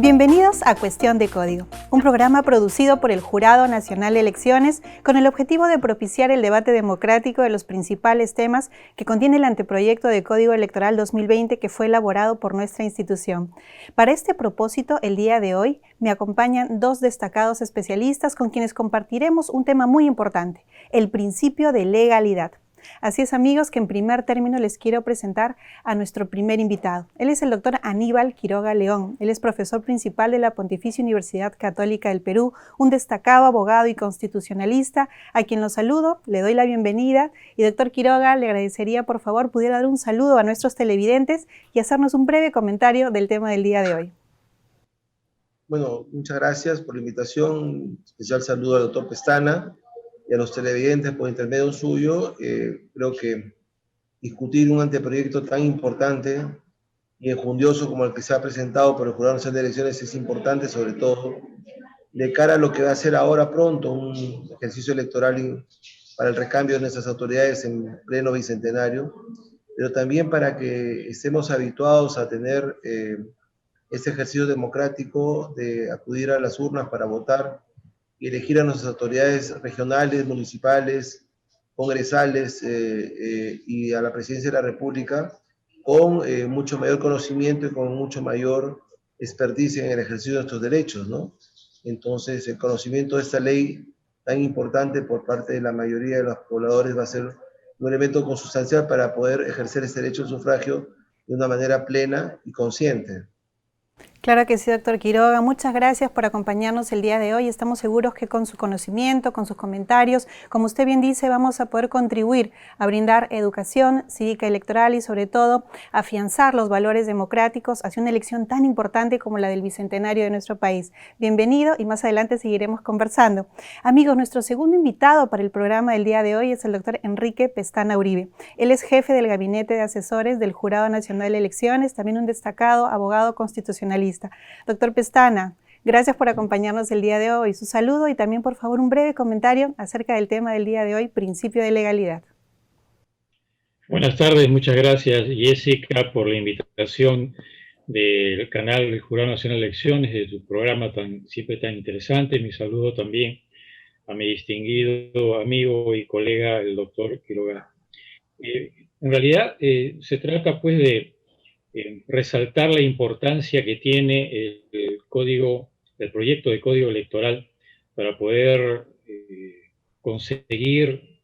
Bienvenidos a Cuestión de Código, un programa producido por el Jurado Nacional de Elecciones con el objetivo de propiciar el debate democrático de los principales temas que contiene el anteproyecto de Código Electoral 2020 que fue elaborado por nuestra institución. Para este propósito, el día de hoy me acompañan dos destacados especialistas con quienes compartiremos un tema muy importante, el principio de legalidad. Así es, amigos, que en primer término les quiero presentar a nuestro primer invitado. Él es el doctor Aníbal Quiroga León. Él es profesor principal de la Pontificia Universidad Católica del Perú, un destacado abogado y constitucionalista, a quien lo saludo, le doy la bienvenida. Y doctor Quiroga, le agradecería, por favor, pudiera dar un saludo a nuestros televidentes y hacernos un breve comentario del tema del día de hoy. Bueno, muchas gracias por la invitación. Especial saludo al doctor Pestana y a los televidentes por intermedio suyo. Creo que discutir un anteproyecto tan importante y enjundioso como el que se ha presentado por el Jurado Nacional de Elecciones es importante, sobre todo de cara a lo que va a ser ahora pronto un ejercicio electoral para el recambio de nuestras autoridades en pleno bicentenario, pero también para que estemos habituados a tener este ejercicio democrático de acudir a las urnas para votar y elegir a nuestras autoridades regionales, municipales, congresales y a la presidencia de la República con mucho mayor conocimiento y con mucho mayor experticia en el ejercicio de nuestros derechos, ¿no? Entonces, el conocimiento de esta ley tan importante por parte de la mayoría de los pobladores va a ser un elemento consustancial para poder ejercer este derecho al sufragio de una manera plena y consciente. Claro que sí, doctor Quiroga. Muchas gracias por acompañarnos el día de hoy. Estamos seguros que con su conocimiento, con sus comentarios, como usted bien dice, vamos a poder contribuir a brindar educación cívica electoral y sobre todo afianzar los valores democráticos hacia una elección tan importante como la del bicentenario de nuestro país. Bienvenido y más adelante seguiremos conversando. Amigos, nuestro segundo invitado para el programa del día de hoy es el doctor Enrique Pestana Uribe. Él es jefe del Gabinete de Asesores del Jurado Nacional de Elecciones, también un destacado abogado constitucionalista. Doctor Pestana, gracias por acompañarnos el día de hoy. Su saludo y también, por favor, un breve comentario acerca del tema del día de hoy, principio de legalidad. Buenas tardes, muchas gracias, Jessica, por la invitación del canal del Jurado Nacional de Elecciones, de tu programa siempre tan interesante. Mi saludo también a mi distinguido amigo y colega, el doctor Quiroga. En realidad, se trata pues de resaltar la importancia que tiene el proyecto de código electoral para poder conseguir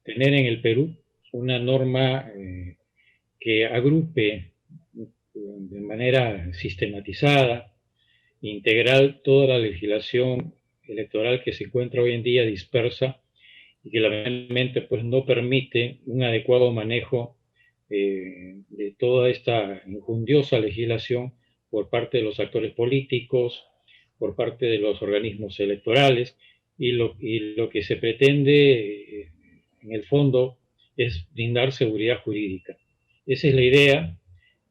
tener en el Perú una norma que agrupe de manera sistematizada, integral, toda la legislación electoral que se encuentra hoy en día dispersa y que lamentablemente pues no permite un adecuado manejo de toda esta enjundiosa legislación por parte de los actores políticos, por parte de los organismos electorales, y lo que se pretende en el fondo es brindar seguridad jurídica. Esa es la idea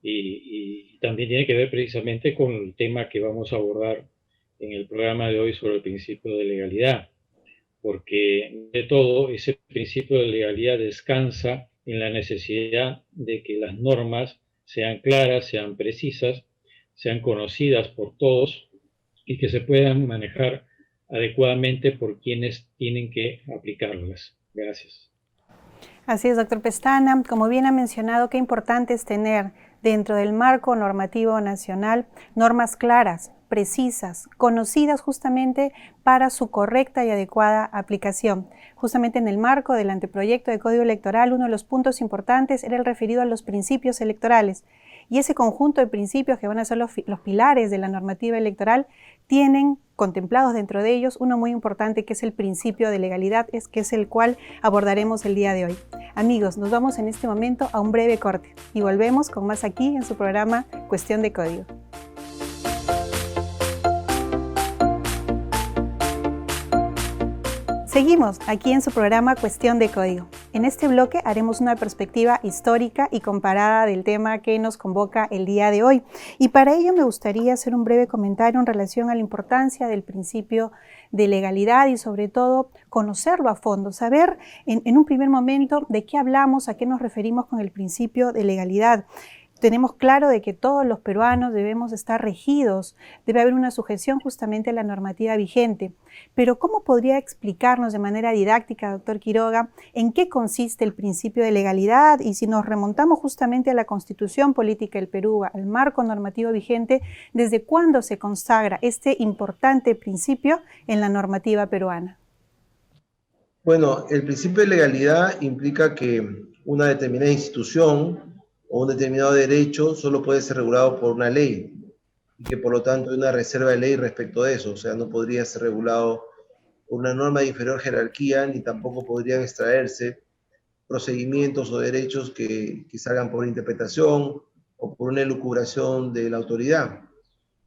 y también tiene que ver precisamente con el tema que vamos a abordar en el programa de hoy sobre el principio de legalidad, porque de todo ese principio de legalidad descansa en la necesidad de que las normas sean claras, sean precisas, sean conocidas por todos y que se puedan manejar adecuadamente por quienes tienen que aplicarlas. Gracias. Así es, doctor Pestana. Como bien ha mencionado, qué importante es tener dentro del marco normativo nacional normas claras, precisas, conocidas justamente para su correcta y adecuada aplicación. Justamente en el marco del anteproyecto de Código Electoral, uno de los puntos importantes era el referido a los principios electorales. Y ese conjunto de principios que van a ser los pilares de la normativa electoral tienen contemplados dentro de ellos uno muy importante que es el principio de legalidad, que es el cual abordaremos el día de hoy. Amigos, nos vamos en este momento a un breve corte y volvemos con más aquí en su programa Cuestión de Código. Seguimos aquí en su programa Cuestión de Código. En este bloque haremos una perspectiva histórica y comparada del tema que nos convoca el día de hoy. Y para ello me gustaría hacer un breve comentario en relación a la importancia del principio de legalidad y sobre todo conocerlo a fondo, saber en un primer momento de qué hablamos, a qué nos referimos con el principio de legalidad. tenemos claro de que todos los peruanos debemos estar regidos, debe haber una sujeción justamente a la normativa vigente. Pero ¿cómo podría explicarnos de manera didáctica, doctor Quiroga, en qué consiste el principio de legalidad? Y si nos remontamos justamente a la Constitución Política del Perú, al marco normativo vigente, ¿desde cuándo se consagra este importante principio en la normativa peruana? Bueno, el principio de legalidad implica que una determinada institución o un determinado derecho solo puede ser regulado por una ley y que por lo tanto hay una reserva de ley respecto de eso, o sea, no podría ser regulado por una norma de inferior jerarquía ni tampoco podrían extraerse procedimientos o derechos que salgan por interpretación o por una elucubración de la autoridad.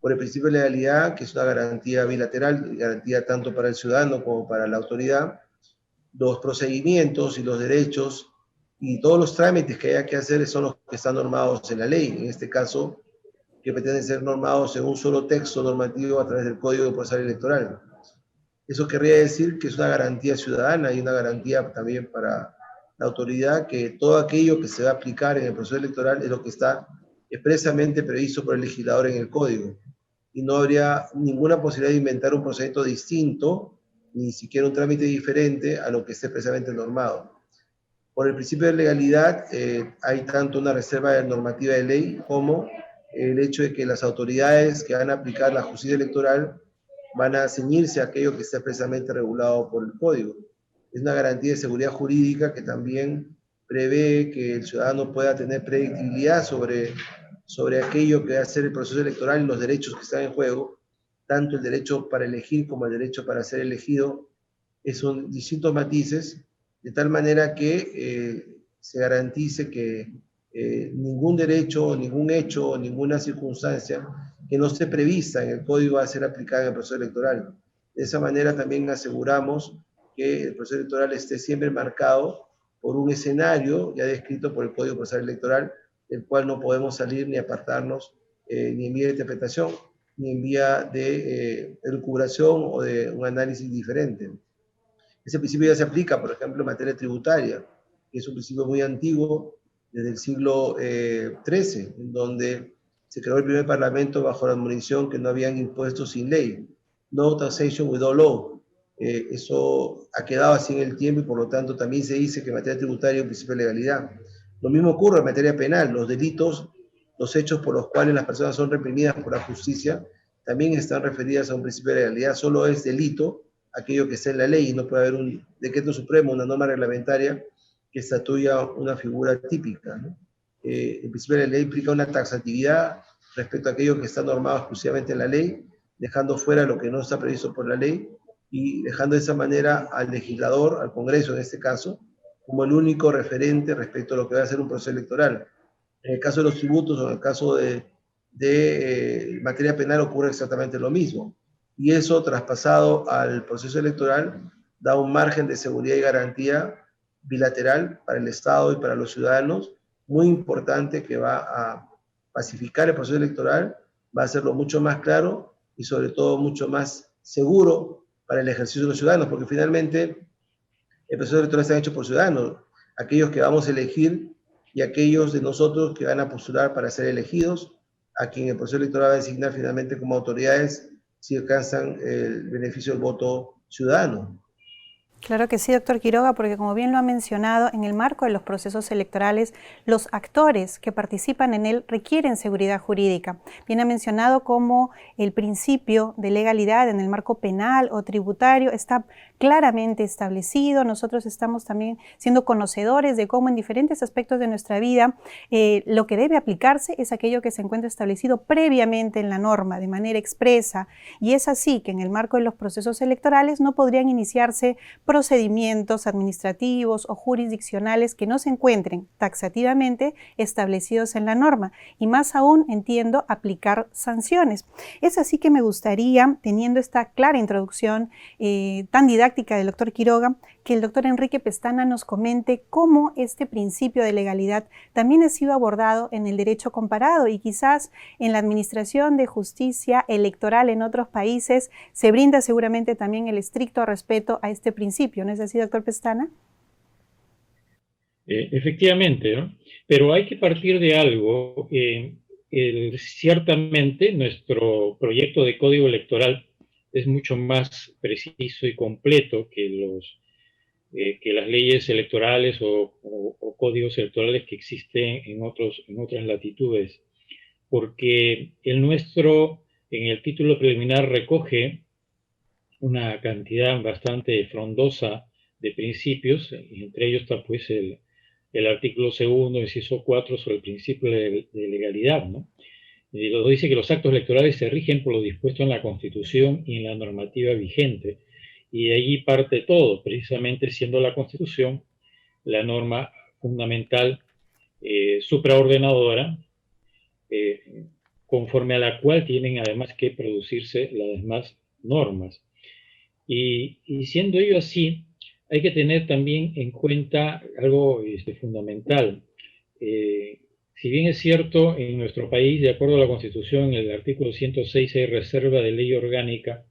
Por el principio de legalidad, que es una garantía bilateral, garantía tanto para el ciudadano como para la autoridad, los procedimientos y los derechos y todos los trámites que haya que hacer son los que están normados en la ley, en este caso, que pretenden ser normados en un solo texto normativo a través del Código Procesal Electoral. Eso querría decir que es una garantía ciudadana y una garantía también para la autoridad que todo aquello que se va a aplicar en el proceso electoral es lo que está expresamente previsto por el legislador en el Código. Y no habría ninguna posibilidad de inventar un procedimiento distinto, ni siquiera un trámite diferente a lo que esté expresamente normado. Por el principio de legalidad hay tanto una reserva de normativa de ley como el hecho de que las autoridades que van a aplicar la justicia electoral van a ceñirse a aquello que está expresamente regulado por el Código. Es una garantía de seguridad jurídica que también prevé que el ciudadano pueda tener predictibilidad sobre aquello que va a ser el proceso electoral y los derechos que están en juego, tanto el derecho para elegir como el derecho para ser elegido, son distintos matices, de tal manera que se garantice que ningún derecho, ningún hecho, ninguna circunstancia que no esté prevista en el Código va a ser aplicada en el proceso electoral. De esa manera también aseguramos que el proceso electoral esté siempre marcado por un escenario ya descrito por el Código Procesal Electoral, del cual no podemos salir ni apartarnos ni en vía de interpretación, ni en vía de elucubración o de un análisis diferente. Ese principio ya se aplica, por ejemplo, en materia tributaria, que es un principio muy antiguo, desde el siglo XIII, en donde se creó el primer parlamento bajo la admonición que no habían impuestos sin ley. No taxation without law. Eso ha quedado así en el tiempo y por lo tanto también se dice que en materia tributaria hay un principio de legalidad. Lo mismo ocurre en materia penal. Los delitos, los hechos por los cuales las personas son reprimidas por la justicia, también están referidas a un principio de legalidad. Solo es delito aquello que está en la ley y no puede haber un decreto supremo, una norma reglamentaria que estatuya una figura típica, ¿no? El principio de la ley implica una taxatividad respecto a aquello que está normado exclusivamente en la ley, dejando fuera lo que no está previsto por la ley y dejando de esa manera al legislador, al Congreso en este caso, como el único referente respecto a lo que va a ser un proceso electoral. En el caso de los tributos o en el caso de materia penal ocurre exactamente lo mismo. Y eso, traspasado al proceso electoral, da un margen de seguridad y garantía bilateral para el Estado y para los ciudadanos, muy importante, que va a pacificar el proceso electoral, va a hacerlo mucho más claro y sobre todo mucho más seguro para el ejercicio de los ciudadanos, porque finalmente el proceso electoral está hecho por ciudadanos, aquellos que vamos a elegir y aquellos de nosotros que van a postular para ser elegidos, a quien el proceso electoral va a designar finalmente como autoridades si alcanzan el beneficio del voto ciudadano. Claro que sí, doctor Quiroga, porque como bien lo ha mencionado, en el marco de los procesos electorales, los actores que participan en él requieren seguridad jurídica. Bien ha mencionado cómo el principio de legalidad en el marco penal o tributario está claramente establecido. Nosotros estamos también siendo conocedores de cómo en diferentes aspectos de nuestra vida lo que debe aplicarse es aquello que se encuentra establecido previamente en la norma de manera expresa, y es así que en el marco de los procesos electorales no podrían iniciarse procedimientos administrativos o jurisdiccionales que no se encuentren taxativamente establecidos en la norma, y más aún, entiendo, aplicar sanciones. Es así que me gustaría, teniendo esta clara introducción tan didáctica del doctor Quiroga, que el doctor Enrique Pestana nos comente cómo este principio de legalidad también ha sido abordado en el derecho comparado y quizás en la administración de justicia electoral en otros países se brinda seguramente también el estricto respeto a este principio. ¿No es así, doctor Pestana? Efectivamente, ¿no? Pero hay que partir de algo. Ciertamente nuestro proyecto de código electoral es mucho más preciso y completo que las leyes electorales o códigos electorales que existen en otras latitudes, porque el nuestro en el título preliminar recoge una cantidad bastante frondosa de principios, y entre ellos está pues el artículo segundo, inciso 4, sobre el principio de legalidad, ¿no? Y luego dice que los actos electorales se rigen por lo dispuesto en la Constitución y en la normativa vigente. Y de allí parte todo, precisamente siendo la Constitución la norma fundamental supraordenadora, conforme a la cual tienen además que producirse las demás normas. Y siendo ello así, hay que tener también en cuenta algo fundamental. Si bien es cierto, en nuestro país, de acuerdo a la Constitución, en el artículo 106 hay reserva de ley orgánica,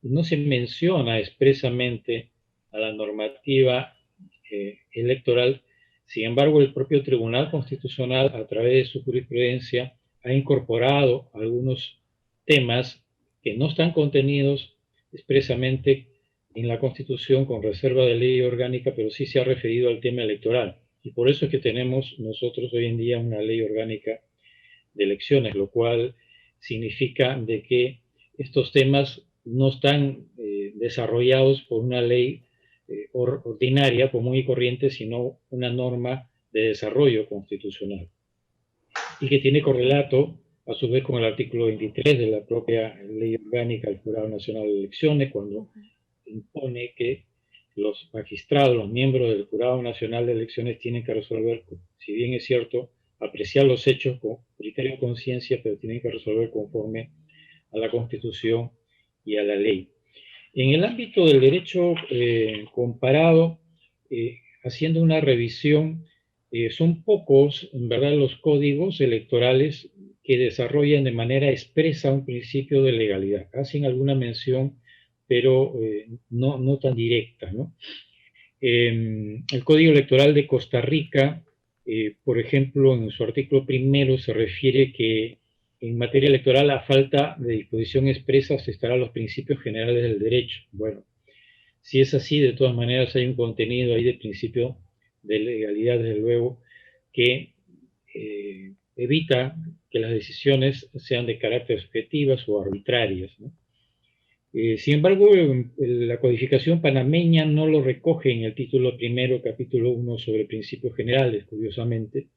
no se menciona expresamente a la normativa electoral. Sin embargo, el propio Tribunal Constitucional, a través de su jurisprudencia, ha incorporado algunos temas que no están contenidos expresamente en la Constitución con reserva de ley orgánica, pero sí se ha referido al tema electoral. Y por eso es que tenemos nosotros hoy en día una ley orgánica de elecciones, lo cual significa de que estos temas no están desarrollados por una ley ordinaria, común y corriente, sino una norma de desarrollo constitucional. Y que tiene correlato, a su vez, con el artículo 23 de la propia ley orgánica del Jurado Nacional de Elecciones, cuando impone que los magistrados, los miembros del Jurado Nacional de Elecciones tienen que resolver, si bien es cierto, apreciar los hechos con criterio de conciencia, pero tienen que resolver conforme a la Constitución y a la ley. En el ámbito del derecho comparado, haciendo una revisión, son pocos, en verdad, los códigos electorales que desarrollan de manera expresa un principio de legalidad. Hacen alguna mención, pero no tan directa, ¿no? El Código Electoral de Costa Rica, por ejemplo, en su artículo primero se refiere que en materia electoral, a falta de disposición expresa, se estarán los principios generales del derecho. Bueno, si es así, de todas maneras hay un contenido ahí de principio de legalidad, desde luego, que evita que las decisiones sean de carácter subjetivas o arbitrarias, ¿no? Sin embargo, la codificación panameña no lo recoge en el título primero, capítulo 1, sobre principios generales, curiosamente.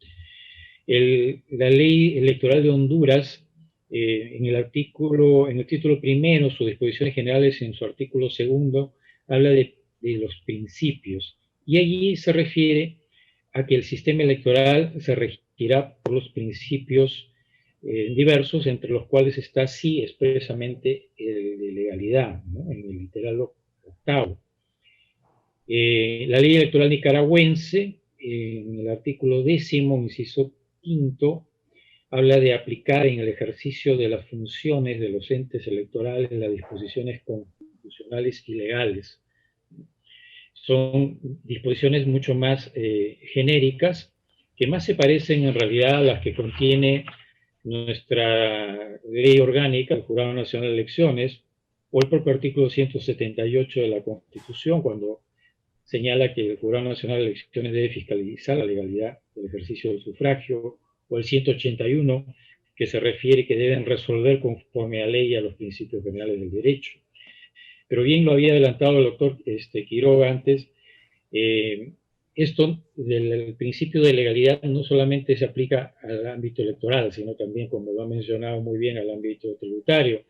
La ley electoral de Honduras, en el título primero, sus disposiciones generales, en su artículo segundo, habla de los principios. Y allí se refiere a que el sistema electoral se regirá por los principios diversos, entre los cuales está sí expresamente el de legalidad, ¿no? En el literal octavo. La ley electoral nicaragüense, en el artículo 10º, inciso quinto, habla de aplicar en el ejercicio de las funciones de los entes electorales las disposiciones constitucionales y legales. Son disposiciones mucho más genéricas, que más se parecen en realidad a las que contiene nuestra ley orgánica, el Jurado Nacional de Elecciones, o el propio artículo 178 de la Constitución, cuando señala que el Jurado Nacional de Elecciones debe fiscalizar la legalidad del ejercicio del sufragio, o el 181, que se refiere que deben resolver conforme a ley y a los principios generales del derecho. Pero bien lo había adelantado el doctor Quiroga antes, esto del principio de legalidad no solamente se aplica al ámbito electoral, sino también, como lo ha mencionado muy bien, al ámbito tributario,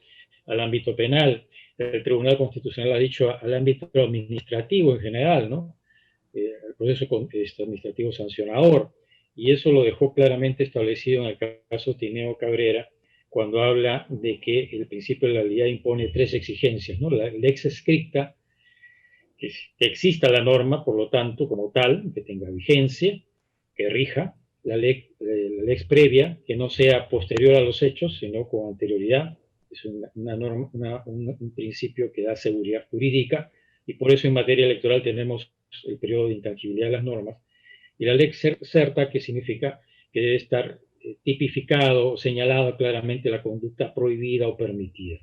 al ámbito penal. El Tribunal Constitucional ha dicho al ámbito administrativo en general, ¿no? El proceso administrativo sancionador. Y eso lo dejó claramente establecido en el caso Tineo Cabrera, cuando habla de que el principio de legalidad impone tres exigencias, ¿no? La lex scripta, que exista la norma, por lo tanto, como tal, que tenga vigencia, que rija; la lex previa, que no sea posterior a los hechos, sino con anterioridad. Es una norma, un principio que da seguridad jurídica, y por eso en materia electoral tenemos el periodo de intangibilidad de las normas. y la lex certa, que significa que debe estar tipificado o señalado claramente la conducta prohibida o permitida.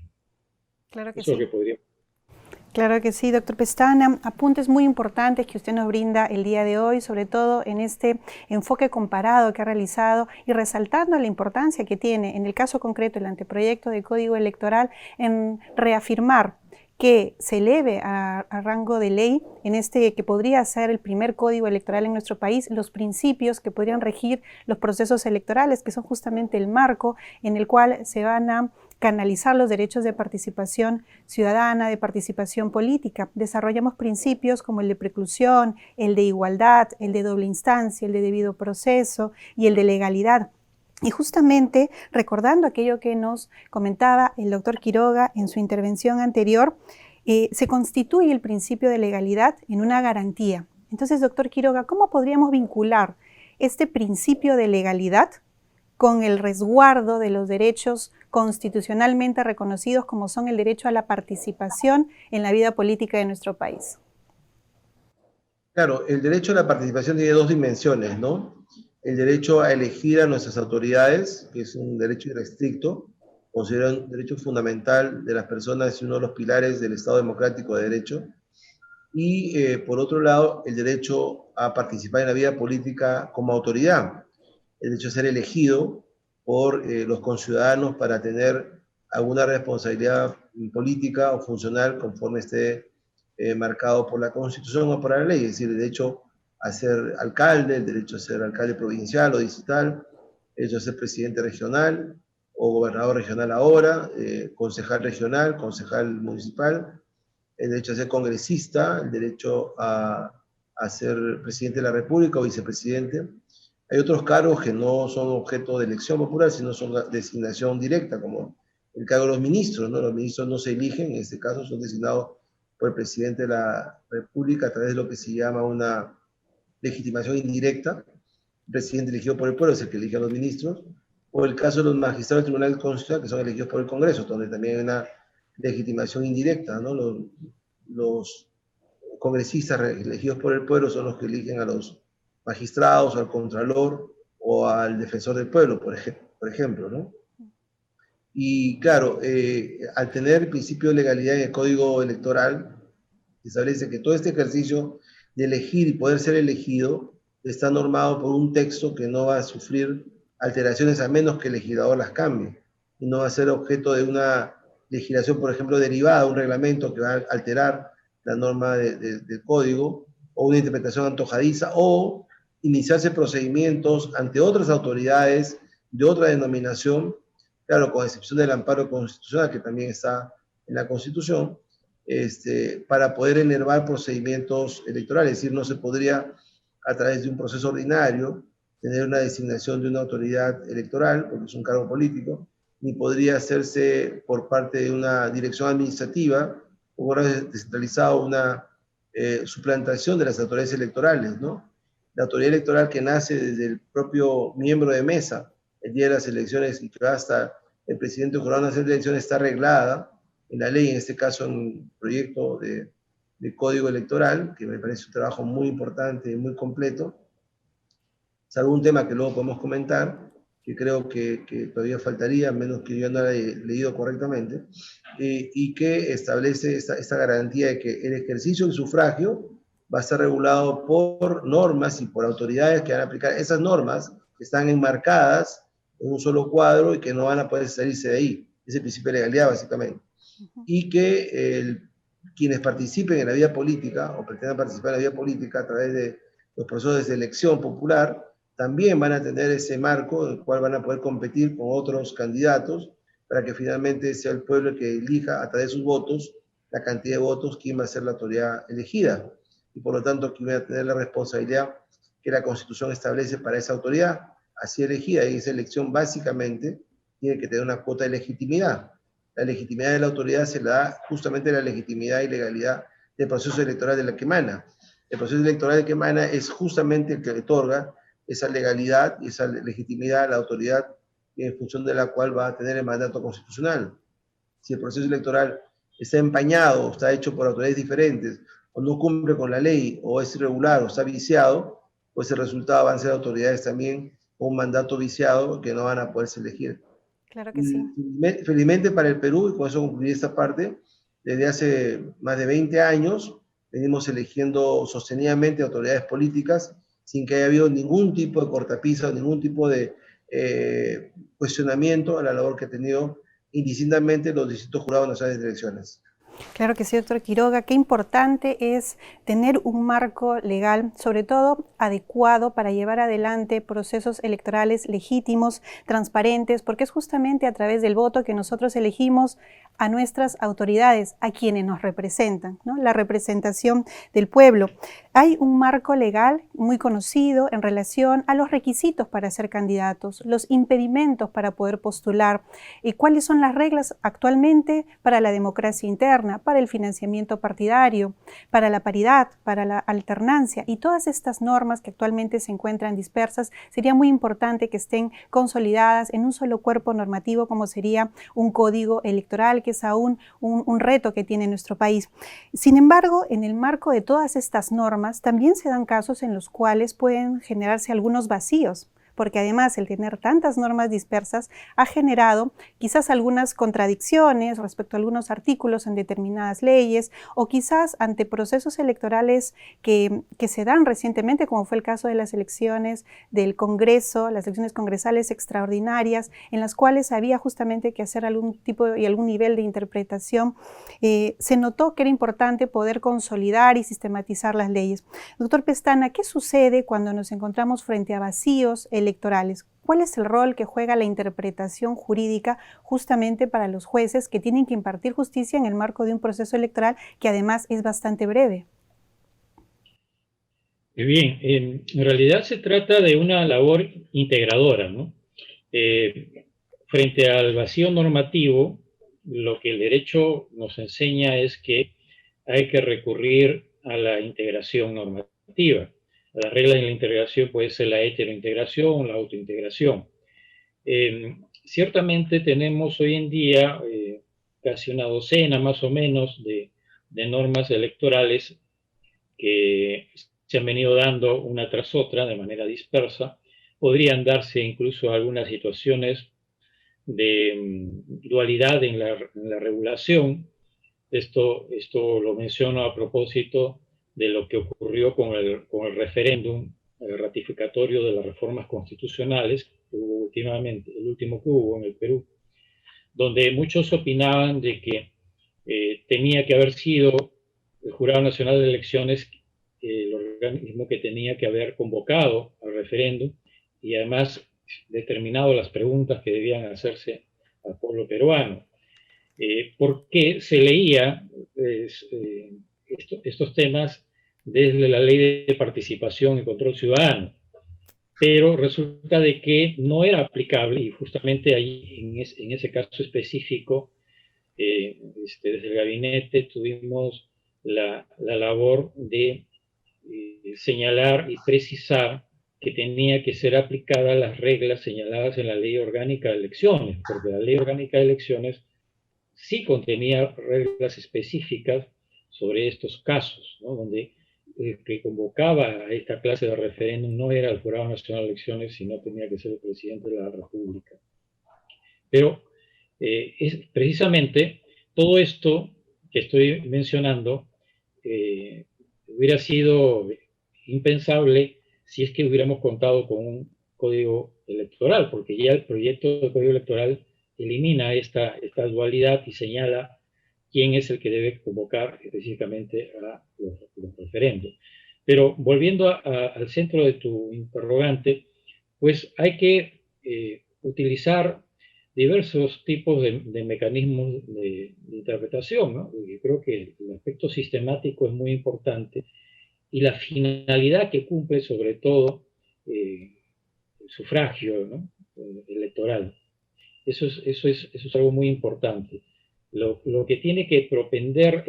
Claro que Eso es sí. lo que podría. Claro que sí, doctor Pestana. Apuntes muy importantes que usted nos brinda el día de hoy, sobre todo en este enfoque comparado que ha realizado y resaltando la importancia que tiene, en el caso concreto, el anteproyecto de Código Electoral, en reafirmar que se eleve a rango de ley, en este que podría ser el primer código electoral en nuestro país, los principios que podrían regir los procesos electorales, que son justamente el marco en el cual se van a canalizar los derechos de participación ciudadana, de participación política. Desarrollamos principios como el de preclusión, el de igualdad, el de doble instancia, el de debido proceso y el de legalidad. Y justamente recordando aquello que nos comentaba el doctor Quiroga en su intervención anterior, se constituye el principio de legalidad en una garantía. Entonces, doctor Quiroga, ¿cómo podríamos vincular este principio de legalidad con el resguardo de los derechos constitucionalmente reconocidos como son el derecho a la participación en la vida política de nuestro país? Claro, el derecho a la participación tiene dos dimensiones, ¿no? El derecho a elegir a nuestras autoridades, que es un derecho irrestricto, considerado un derecho fundamental de las personas y uno de los pilares del Estado democrático de derecho. Y por otro lado, el derecho a participar en la vida política como autoridad, el derecho a ser elegido por los conciudadanos para tener alguna responsabilidad política o funcional conforme esté marcado por la Constitución o por la ley, es decir, el derecho a ser alcalde, el derecho a ser alcalde provincial o distrital, el derecho a ser presidente regional o gobernador regional ahora, concejal regional, concejal municipal, el derecho a ser congresista, el derecho a ser presidente de la República o vicepresidente. Hay otros cargos que no son objeto de elección popular, sino son designación directa, como el cargo de los ministros, ¿no? Los ministros no se eligen, en este caso son designados por el presidente de la República a través de lo que se llama una legitimación indirecta. El presidente elegido por el pueblo es el que elige a los ministros. O el caso de los magistrados del Tribunal Constitucional, que son elegidos por el Congreso, donde también hay una legitimación indirecta, ¿no? Los congresistas elegidos por el pueblo son los que eligen a los magistrados, al contralor o al defensor del pueblo, por ejemplo, ¿no? Y claro, al tener el principio de legalidad en el Código Electoral, se establece que todo este ejercicio de elegir y poder ser elegido está normado por un texto que no va a sufrir alteraciones a menos que el legislador las cambie, y no va a ser objeto de una legislación, por ejemplo, derivada, un reglamento que va a alterar la norma del código, o una interpretación antojadiza, o iniciarse procedimientos ante otras autoridades de otra denominación, claro, con excepción del amparo constitucional, que también está en la Constitución, para poder enervar procedimientos electorales. Es decir, no se podría, a través de un proceso ordinario, tener una designación de una autoridad electoral, porque es un cargo político, ni podría hacerse por parte de una dirección administrativa, o ahora descentralizado, una suplantación de las autoridades electorales, ¿no? La autoridad electoral que nace desde el propio miembro de mesa el día de las elecciones y que va hasta el presidente jurado nacional de elecciones está arreglada en la ley, en este caso en un proyecto de código electoral, que me parece un trabajo muy importante y muy completo, salvo un tema que luego podemos comentar, que creo que todavía faltaría, a menos que yo no lo haya leído correctamente, y que establece esta garantía de que el ejercicio del sufragio va a estar regulado por normas y por autoridades que van a aplicar esas normas que están enmarcadas en un solo cuadro y que no van a poder salirse de ahí. Es el principio de legalidad, básicamente. Y que quienes participen en la vida política o pretendan participar en la vida política a través de los procesos de selección popular también van a tener ese marco en el cual van a poder competir con otros candidatos para que finalmente sea el pueblo el que elija a través de sus votos la cantidad de votos quién va a ser la autoridad elegida y por lo tanto quién va a tener la responsabilidad que la Constitución establece para esa autoridad así elegida, y esa elección básicamente tiene que tener una cuota de legitimidad. La legitimidad de la autoridad se la da justamente la legitimidad y legalidad del proceso electoral de la que emana. El proceso electoral de que emana es justamente el que otorga esa legalidad y esa legitimidad a la autoridad en función de la cual va a tener el mandato constitucional. Si el proceso electoral está empañado, o está hecho por autoridades diferentes, o no cumple con la ley, o es irregular, o está viciado, pues el resultado van a ser autoridades también con un mandato viciado que no van a poderse elegir. Claro que sí. Felizmente para el Perú, y con eso concluí esta parte, desde hace más de 20 años venimos eligiendo sostenidamente autoridades políticas sin que haya habido ningún tipo de cortapisa, ningún tipo de cuestionamiento a la labor que ha tenido indistintamente los distintos jurados nacionales de elecciones. Claro que sí, doctor Quiroga. Qué importante es tener un marco legal, sobre todo adecuado para llevar adelante procesos electorales legítimos, transparentes, porque es justamente a través del voto que nosotros elegimos a nuestras autoridades, a quienes nos representan, ¿no? La representación del pueblo. Hay un marco legal muy conocido en relación a los requisitos para ser candidatos, los impedimentos para poder postular y cuáles son las reglas actualmente para la democracia interna, para el financiamiento partidario, para la paridad, para la alternancia y todas estas normas que actualmente se encuentran dispersas, sería muy importante que estén consolidadas en un solo cuerpo normativo como sería un código electoral, que es aún un reto que tiene nuestro país. Sin embargo, en el marco de todas estas normas también se dan casos en los cuales pueden generarse algunos vacíos, porque además el tener tantas normas dispersas ha generado quizás algunas contradicciones respecto a algunos artículos en determinadas leyes o quizás ante procesos electorales que se dan recientemente, como fue el caso de las elecciones del Congreso, las elecciones congresales extraordinarias, en las cuales había justamente que hacer algún tipo y algún nivel de interpretación. Se notó que era importante poder consolidar y sistematizar las leyes. Doctor Pestana, ¿qué sucede cuando nos encontramos frente a vacíos electorales? ¿Cuál es el rol que juega la interpretación jurídica justamente para los jueces que tienen que impartir justicia en el marco de un proceso electoral que además es bastante breve? Bien, en realidad se trata de una labor integradora, ¿no? Frente al vacío normativo, lo que el derecho nos enseña es que hay que recurrir a la integración normativa. La regla de la integración puede ser la heterointegración, la autointegración. Ciertamente tenemos hoy en día casi una docena más o menos de normas electorales que se han venido dando una tras otra de manera dispersa. Podrían darse incluso algunas situaciones de dualidad en la regulación. Esto lo menciono a propósito de lo que ocurrió con el referéndum ratificatorio de las reformas constitucionales que hubo últimamente, el último que hubo en el Perú, donde muchos opinaban de que tenía que haber sido el Jurado Nacional de Elecciones el organismo que tenía que haber convocado al referéndum y además determinado las preguntas que debían hacerse al pueblo peruano. Porque se leía estos temas desde la ley de participación y control ciudadano, pero resulta de que no era aplicable y justamente ahí en ese caso específico desde el gabinete tuvimos la labor de señalar y precisar que tenía que ser aplicadas las reglas señaladas en la Ley Orgánica de Elecciones, porque la Ley Orgánica de Elecciones sí contenía reglas específicas sobre estos casos, ¿no? Donde que convocaba a esta clase de referéndum no era el Jurado Nacional de Elecciones, sino tenía que ser el presidente de la República. Pero es precisamente todo esto que estoy mencionando hubiera sido impensable si es que hubiéramos contado con un código electoral, porque ya el proyecto de código electoral elimina esta dualidad y señala quién es el que debe convocar específicamente a los referendos. Pero volviendo al centro de tu interrogante, pues hay que utilizar diversos tipos de mecanismos de interpretación, ¿no? Y creo que el aspecto sistemático es muy importante y la finalidad que cumple sobre todo el sufragio, ¿no? Electoral. Eso es algo muy importante. Lo que tiene que propender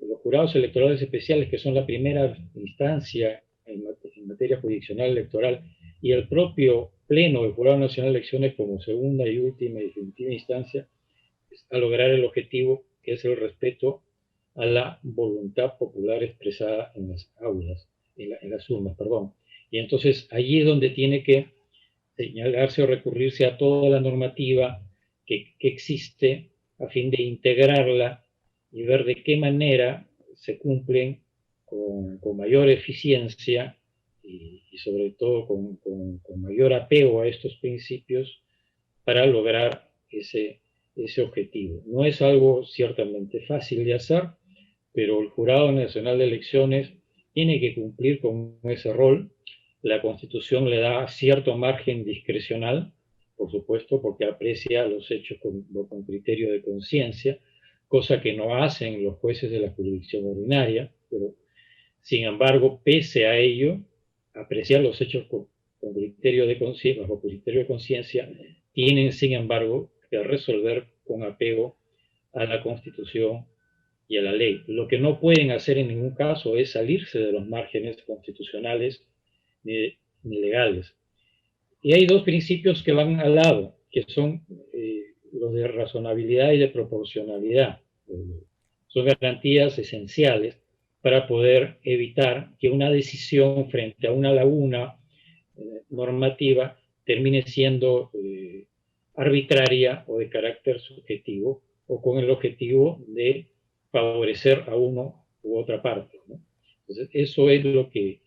los jurados electorales especiales, que son la primera instancia en materia jurisdiccional electoral, y el propio Pleno del Jurado Nacional de Elecciones como segunda y última y definitiva instancia, es a lograr el objetivo que es el respeto a la voluntad popular expresada en las aulas, en las urnas, perdón. Y entonces allí es donde tiene que señalarse o recurrirse a toda la normativa que existe a fin de integrarla y ver de qué manera se cumplen con mayor eficiencia y sobre todo con mayor apego a estos principios para lograr ese objetivo. No es algo ciertamente fácil de hacer, pero el Jurado Nacional de Elecciones tiene que cumplir con ese rol. La Constitución le da cierto margen discrecional, por supuesto, porque aprecia los hechos con criterio de conciencia, cosa que no hacen los jueces de la jurisdicción ordinaria, pero sin embargo, pese a ello, apreciar los hechos con criterio de conciencia, bajo criterio de conciencia, tienen, sin embargo, que resolver con apego a la Constitución y a la ley. Lo que no pueden hacer en ningún caso es salirse de los márgenes constitucionales ni legales. Y hay dos principios que van al lado, que son los de razonabilidad y de proporcionalidad. Son garantías esenciales para poder evitar que una decisión frente a una laguna normativa termine siendo arbitraria o de carácter subjetivo o con el objetivo de favorecer a uno u otra parte, ¿no? Entonces, eso es lo que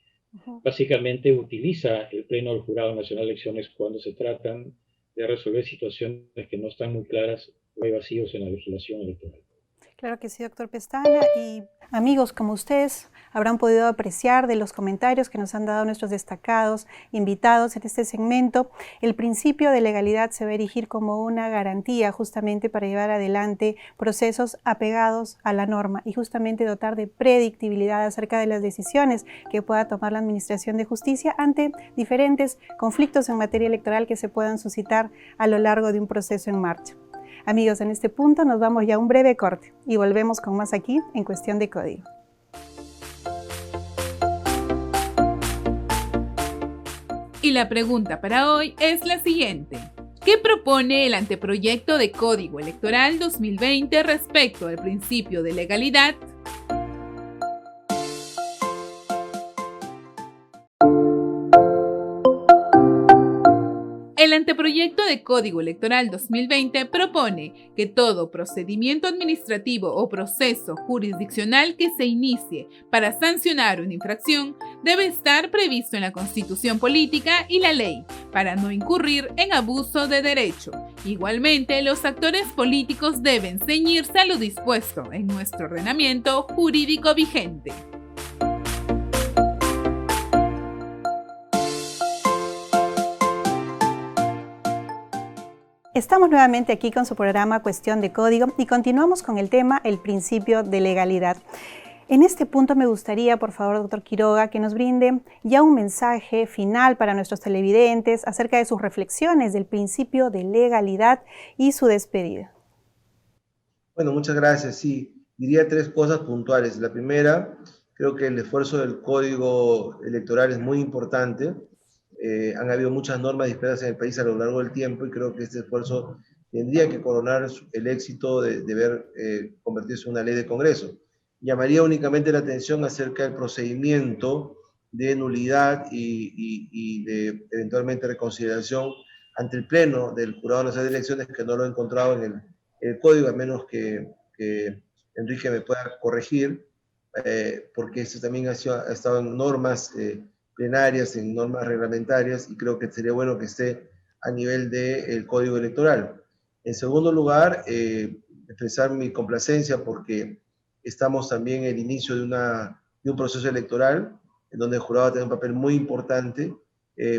básicamente utiliza el Pleno del Jurado Nacional de Elecciones cuando se tratan de resolver situaciones que no están muy claras o hay vacíos en la legislación electoral. Claro que sí, doctor Pestana. Y amigos, como ustedes habrán podido apreciar de los comentarios que nos han dado nuestros destacados invitados en este segmento, el principio de legalidad se va a erigir como una garantía justamente para llevar adelante procesos apegados a la norma y justamente dotar de predictibilidad acerca de las decisiones que pueda tomar la Administración de Justicia ante diferentes conflictos en materia electoral que se puedan suscitar a lo largo de un proceso en marcha. Amigos, en este punto nos vamos ya a un breve corte y volvemos con más aquí en Cuestión de Código. Y la pregunta para hoy es la siguiente. ¿Qué propone el anteproyecto de Código Electoral 2020 respecto al principio de legalidad? El anteproyecto de Código Electoral 2020 propone que todo procedimiento administrativo o proceso jurisdiccional que se inicie para sancionar una infracción debe estar previsto en la Constitución Política y la ley para no incurrir en abuso de derecho. Igualmente, los actores políticos deben ceñirse a lo dispuesto en nuestro ordenamiento jurídico vigente. Estamos nuevamente aquí con su programa Cuestión de Código y continuamos con el tema el principio de legalidad. En este punto me gustaría, por favor, doctor Quiroga, que nos brinde ya un mensaje final para nuestros televidentes acerca de sus reflexiones del principio de legalidad y su despedida. Bueno, muchas gracias. Sí, diría tres cosas puntuales. La primera, creo que el esfuerzo del Código Electoral es muy importante. Han habido muchas normas dispersas en el país a lo largo del tiempo y creo que este esfuerzo tendría que coronar el éxito de ver convertirse en una ley de Congreso. Llamaría únicamente la atención acerca del procedimiento de nulidad y de eventualmente reconsideración ante el Pleno del Jurado Nacional de Elecciones, que no lo he encontrado en el Código, a menos que Enrique me pueda corregir, porque esto también ha estado en normas plenarias, en normas reglamentarias, y creo que sería bueno que esté a nivel del Código Electoral. En segundo lugar, expresar mi complacencia porque estamos también en el inicio de un proceso electoral en donde el jurado va a tener un papel muy importante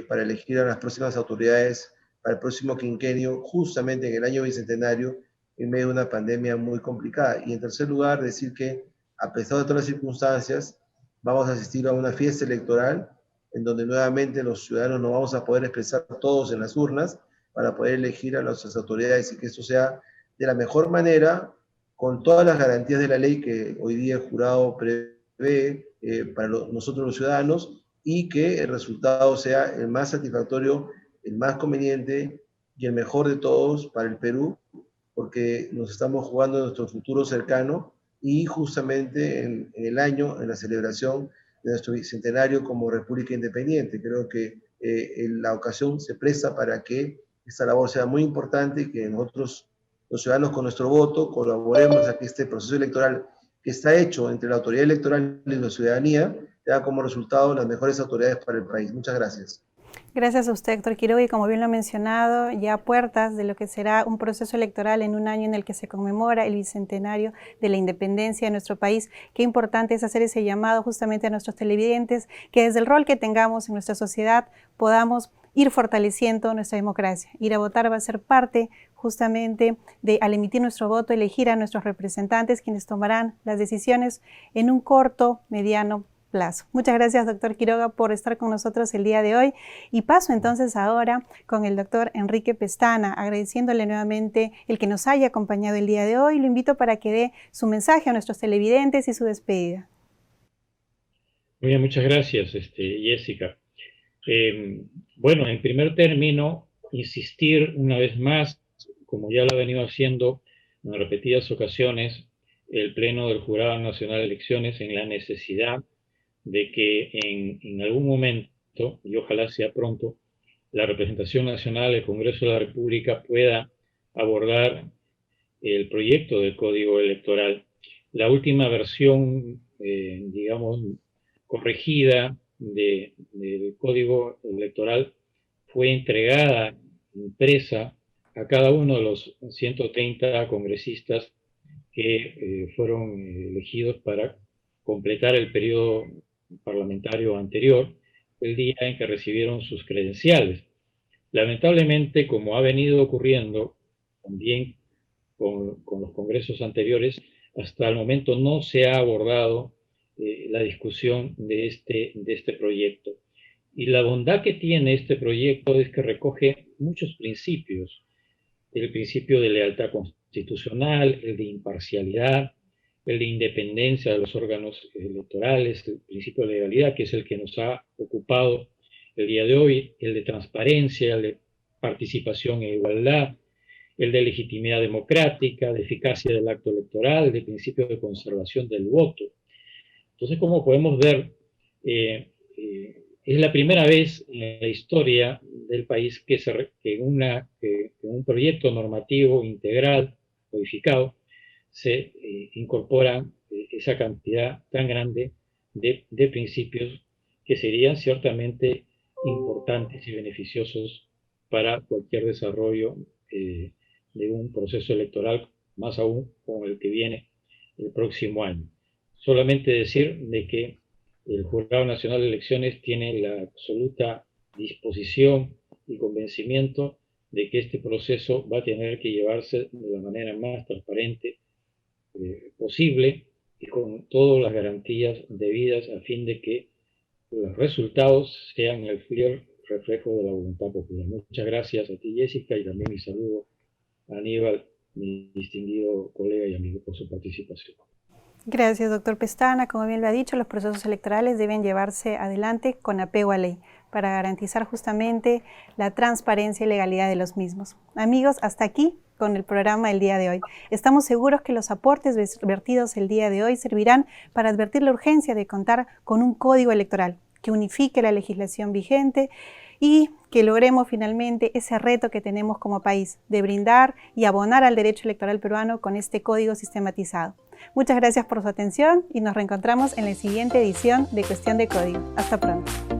para elegir a las próximas autoridades para el próximo quinquenio, justamente en el año bicentenario, en medio de una pandemia muy complicada. Y en tercer lugar, decir que a pesar de todas las circunstancias, vamos a asistir a una fiesta electoral en donde nuevamente los ciudadanos nos vamos a poder expresar todos en las urnas para poder elegir a nuestras autoridades y que esto sea de la mejor manera, con todas las garantías de la ley que hoy día el jurado prevé para nosotros los ciudadanos, y que el resultado sea el más satisfactorio, el más conveniente y el mejor de todos para el Perú, porque nos estamos jugando en nuestro futuro cercano y justamente en el año, en la celebración de nuestro bicentenario como República Independiente. Creo que la ocasión se presta para que esta labor sea muy importante y que nosotros, los ciudadanos, con nuestro voto, colaboremos a que este proceso electoral que está hecho entre la autoridad electoral y la ciudadanía tenga como resultado las mejores autoridades para el país. Muchas gracias. Gracias a usted, doctor Quiroga, y como bien lo ha mencionado, ya a puertas de lo que será un proceso electoral en un año en el que se conmemora el bicentenario de la independencia de nuestro país. Qué importante es hacer ese llamado justamente a nuestros televidentes, que desde el rol que tengamos en nuestra sociedad podamos ir fortaleciendo nuestra democracia. Ir a votar va a ser parte justamente de, al emitir nuestro voto, elegir a nuestros representantes, quienes tomarán las decisiones en un corto, mediano plazo. Muchas gracias, doctor Quiroga, por estar con nosotros el día de hoy. Y paso entonces ahora con el doctor Enrique Pestana, agradeciéndole nuevamente el que nos haya acompañado el día de hoy. Lo invito para que dé su mensaje a nuestros televidentes y su despedida. Muy bien, muchas gracias, Jessica. Bueno, en primer término, insistir una vez más, como ya lo ha venido haciendo en repetidas ocasiones, el Pleno del Jurado Nacional de Elecciones, en la necesidad de que en algún momento, y ojalá sea pronto, la representación nacional del Congreso de la República pueda abordar el proyecto del Código Electoral. La última versión, digamos, corregida del Código Electoral fue entregada, impresa, a cada uno de los 130 congresistas que fueron elegidos para completar el periodo parlamentario anterior, el día en que recibieron sus credenciales. Lamentablemente, como ha venido ocurriendo también con los congresos anteriores, hasta el momento no se ha abordado la discusión de este proyecto. Y la bondad que tiene este proyecto es que recoge muchos principios. El principio de lealtad constitucional, el de imparcialidad, el de independencia de los órganos electorales, el principio de legalidad, que es el que nos ha ocupado el día de hoy, el de transparencia, el de participación e igualdad, el de legitimidad democrática, de eficacia del acto electoral, de principio de conservación del voto. Entonces, como podemos ver, es la primera vez en la historia del país que un proyecto normativo integral, codificado, se incorpora esa cantidad tan grande de principios que serían ciertamente importantes y beneficiosos para cualquier desarrollo de un proceso electoral, más aún con el que viene el próximo año. Solamente decir de que el Jurado Nacional de Elecciones tiene la absoluta disposición y convencimiento de que este proceso va a tener que llevarse de la manera más transparente posible y con todas las garantías debidas a fin de que los resultados sean el fiel reflejo de la voluntad popular. Muchas gracias a ti, Jessica, y también mi saludo a Aníbal, mi distinguido colega y amigo, por su participación. Gracias, doctor Pestana. Como bien lo ha dicho, los procesos electorales deben llevarse adelante con apego a ley para garantizar justamente la transparencia y legalidad de los mismos. Amigos, hasta aquí con el programa del día de hoy. Estamos seguros que los aportes vertidos el día de hoy servirán para advertir la urgencia de contar con un código electoral que unifique la legislación vigente y que logremos finalmente ese reto que tenemos como país de brindar y abonar al derecho electoral peruano con este código sistematizado. Muchas gracias por su atención y nos reencontramos en la siguiente edición de Cuestión de Código. Hasta pronto.